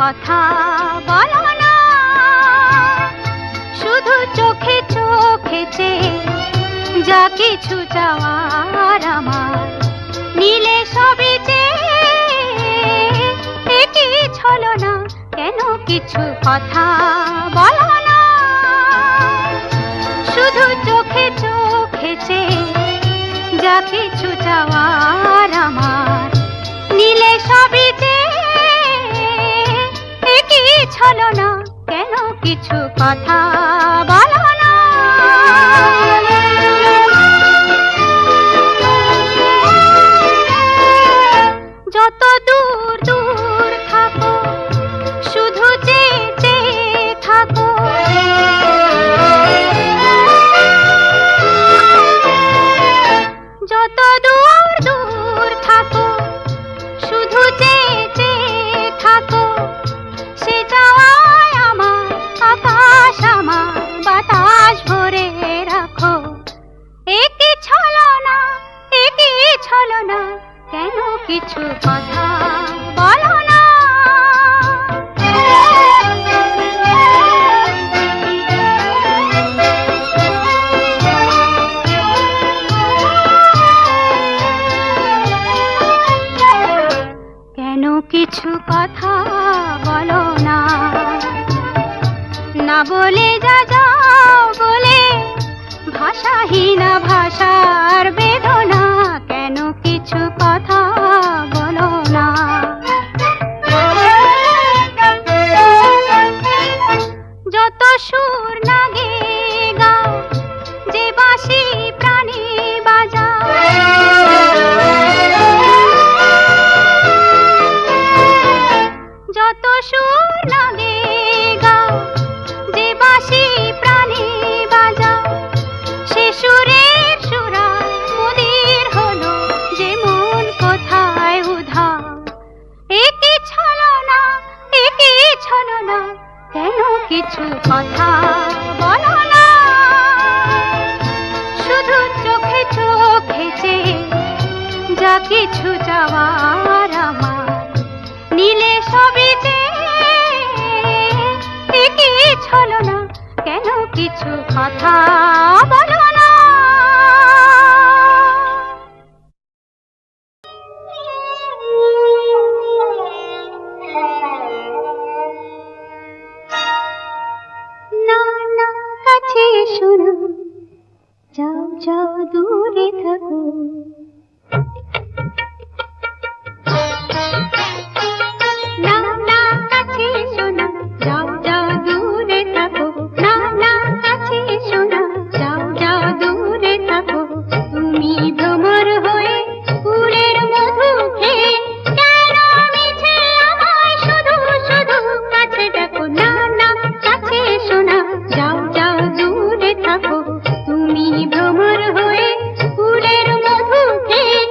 কথা বলো না, শুধু চোখে চোখে চেয়ে যা কিছু চাওয়ার আমার নিলে সবই চেয়ে কি ছলনা, কেন কিছু কথা বলো না, শুধু চোখে চোখে চেয়ে যা কিছু চাওয়ার আমার নিলে সবই চেয়ে কি ছলনা, কেন কিছু কথা বলো না। যত দূর দূর থাকো শুধু যেতে থাকো, যত দূর দূর থাকো শুধু যেতে থাকো, সে যাওয়ায় আমার আকাশ আমার বাতাস ভরে রাখো, একই ছলনা একই ছলনা, কেন কিছু কথা বলো না। কেন কিছু কথা বলো না, না বলে যা যাও বলে ভাষাহীনা ভাষার বেদনা, কেন কিছু কথা বলো না। যত সুর নাগে গাও যে বাঁশি প্রাণী বাজাও, যত সুর লাগে গাও যে বাঁশি প্রাণী বাজাও, সে সুরের সুরায় মুদির হলো যে মন কোথায় উধাও, একই ছলনা একই ছলনা, কেন কিছু কথা বলো না, শুধু চোখে চোখে চেয়ে যা কিছু চাওয়ার আমার নিলে সবই চেয়ে কি ছলনা, কেন কিছু কথা বলো না। না না কাছে শোনো, যাও যাও দূরে থাকো, না না কাছে শোনো, যাও যাও দূরে থাকো, না না কাছে শোনো, যাও যাও দূরে থাকো, তুমি ভ্রমর হয়ে ফুলের মধু খেয়ে কেন মিছে আমায় শুধু শুধু কাছে ডাকো, না না কাছে শোনো, যাও যাও দূরে থাকো, তুমি ভ্রমর হয়ে ফুলের মধু খেয়ে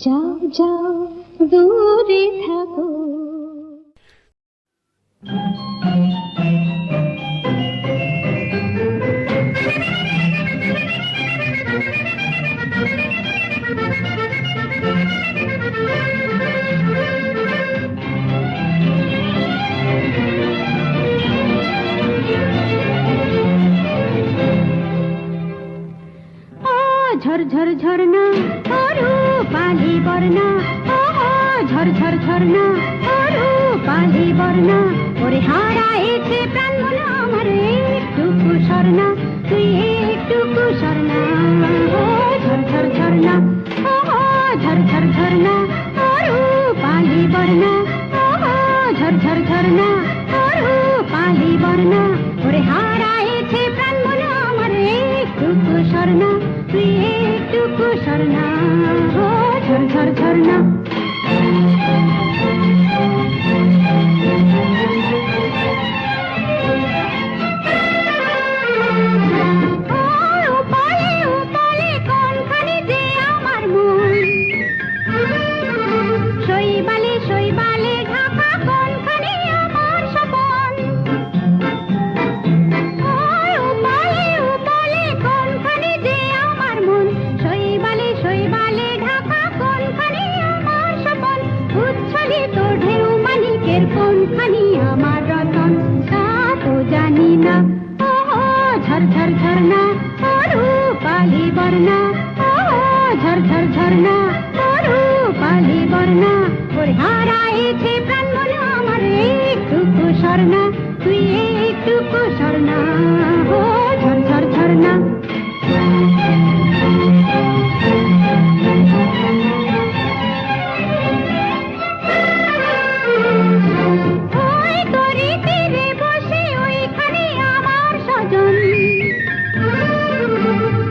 যাও যাও দূরে থাকো। ঝরঝর ঝরনা ওরু পালি বর্ণা, ও ঝরঝর ঝরনা ওরু পালি বর্ণা, ওরে হারাইছে প্রাণ মন আমার একটুকু স্বর্ণা, তুই একটুকু স্বর্ণা। ও ঝরঝর ঝরনা, ও ঝরঝর ঝরনা ওরু পালি বর্ণা, ও ঝরঝর ঝরনা ওরু পালি বর্ণা, ওরে হারাইছে প্রাণ মন আমার একটুকু স্বর্ণা, তুই একটুকু স্বর্ণা। ও ঝরঝর ঝরনা। শৈবালে শৈবালে ঢাকা কোনখানে আমার স্বপন, উপালে উপালে কোনখানে যে আমার মন, শৈবালে শৈবালে ঢাকা কোনখানে আমার স্বপন, উচ্ছ্বলিত ঢেউ মানিকের কোনখানি আমার রতন, তা তো জানি না। ও ঝরঝর ঝরনা ওরু পালি বর্ণা, ও ঝরঝর ঝরনা ওরু পালি বর্ণা, ওরে হারাইছে প্রাণ মন আমার একটুকু স্বর্ণা, তুই একটুকু স্বর্ণা। ও ঝরঝর ঝরনা। ওই তরি তীরে বসে ওইখানে আমার স্বজন,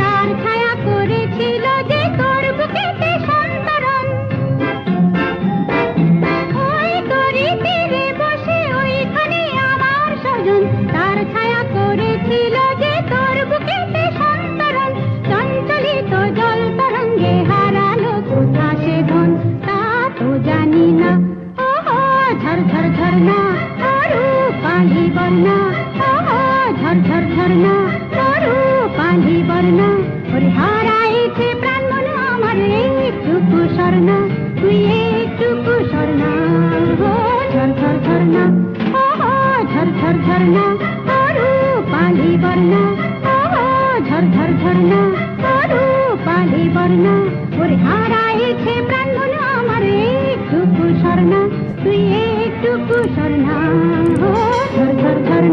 তার ছায়া করেছিল যে তোর বুকেতে সন্তরণ। ওই তরি তীরে বসে ওইখানে আমার স্বজন, তার ছায়া করেছিল যে তোর বুকেতে সন্তরণ, চঞ্চলিত জল তরঙ্গে হারালো কোথা সে ধন, তা তো জানি না। ও ঝরঝর ঝরনা ওরু পালি বর্ণা, ও ঝরঝর ঝরনা ওরু পালি বর্ণা, ওরে হারাইছে প্রাণ মন আমার একটুকু স্বর্ণা, তুই একটুকু স্বর্ণা। ও ঝরঝর ঝরনা, ও ঝরঝর ঝরনা ওরু পালি বর্ণা, ও ঝরঝর ঝরনা ওরু পালি বর্ণা, ওরে হারাইছে প্রাণ মন আমার একটুকু স্বর্ণা, তুই একটুকু স্বর্ণা। ও ঝরঝর ঝরনা।